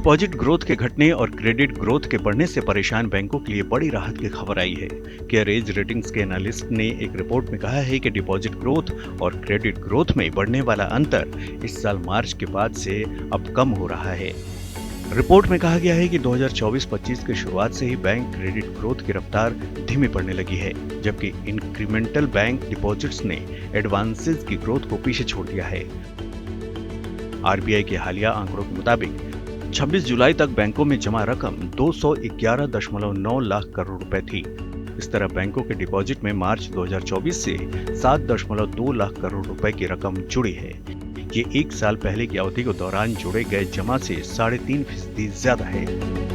Deposit growth के घटने और क्रेडिट ग्रोथ के बढ़ने से परेशान बैंकों के लिए बड़ी राहत की खबर आई है। केयरएज रेटिंग्स के एनालिस्ट ने एक रिपोर्ट में कहा है कि डिपॉजिट ग्रोथ और क्रेडिट ग्रोथ में बढ़ने वाला अंतर इस साल मार्च के बाद से अब कम हो रहा है। रिपोर्ट में कहा गया है कि 2024-25 की शुरुआत से ही बैंक क्रेडिट ग्रोथ की रफ्तार धीमी पड़ने लगी है, जबकि इंक्रीमेंटल बैंक डिपॉजिट्स ने एडवांसेस की ग्रोथ को पीछे छोड़ दिया है। आरबीआई के हालिया आंकड़ों के मुताबिक 26 जुलाई तक बैंकों में जमा रकम 211.9 लाख करोड़ रुपए थी। इस तरह बैंकों के डिपॉजिट में मार्च 2024 से 7.2 लाख करोड़ रुपए की रकम जुड़ी है। ये एक साल पहले की अवधि के दौरान जोड़े गए जमा से 3.5% ज्यादा है।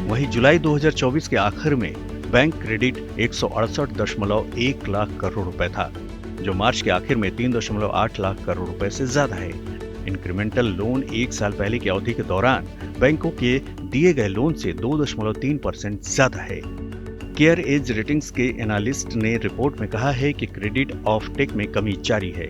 वहीं जुलाई 2024 के आखिर में बैंक क्रेडिट 168.1 लाख करोड़ रुपए था, जो मार्च के आखिर में 3.8 लाख करोड़ रुपए से ज्यादा है। इंक्रीमेंटल लोन एक साल पहले की अवधि के दौरान बैंकों के दिए गए लोन से 2.3% ज्यादा है। केयरएज रेटिंग्स के एनालिस्ट ने रिपोर्ट में कहा है कि क्रेडिट ऑफटेक में कमी जारी है।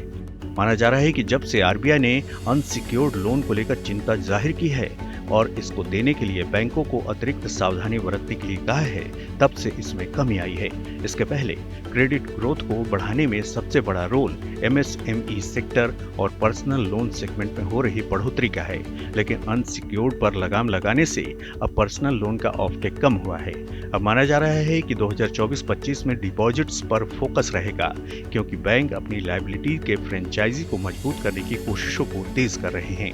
माना जा रहा है कि जब से आरबीआई ने अनसिक्योर्ड लोन को लेकर चिंता जाहिर की है और इसको देने के लिए बैंकों को अतिरिक्त सावधानी बरतने के लिए कहा है, तब से इसमें कमी आई है। इसके पहले क्रेडिट ग्रोथ को बढ़ाने में सबसे बड़ा रोल एमएसएमई सेक्टर और पर्सनल लोन सेगमेंट में हो रही बढ़ोतरी का है, लेकिन अनसिक्योर्ड पर लगाम लगाने से अब पर्सनल लोन का ऑफटेक कम हुआ है। अब माना जा रहा है कि 2024-25 में डिपॉजिट्स पर फोकस रहेगा, क्योंकि बैंक अपनी लायबिलिटी के फ्रेंचाइजी को मजबूत करने की कोशिशों को तेज कर रहे हैं।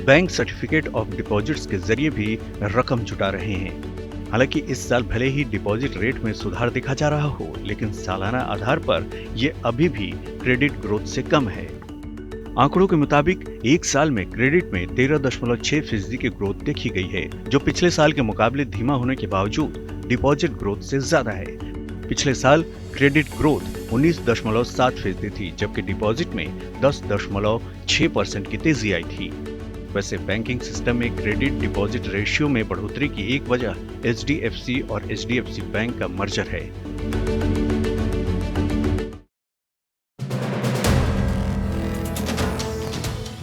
बैंक सर्टिफिकेट ऑफ डिपॉजिट्स के जरिए भी रकम जुटा रहे हैं। हालांकि इस साल भले ही डिपॉजिट रेट में सुधार देखा जा रहा हो, लेकिन सालाना आधार पर यह अभी भी क्रेडिट ग्रोथ से कम है। आंकड़ों के मुताबिक एक साल में क्रेडिट में 13.6% की ग्रोथ देखी गई है, जो पिछले साल के मुकाबले धीमा होने के बावजूद डिपॉजिट ग्रोथ से ज्यादा है। पिछले साल क्रेडिट ग्रोथ 19.7% थी, जबकि डिपॉजिट में 10.6% की तेजी आई थी। वैसे बैंकिंग सिस्टम में क्रेडिट डिपॉजिट रेशियो में बढ़ोतरी की एक वजह एचडीएफसी और एचडीएफसी बैंक का मर्जर है।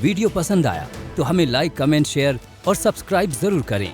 वीडियो पसंद आया तो हमें लाइक, कमेंट, शेयर और सब्सक्राइब जरूर करें।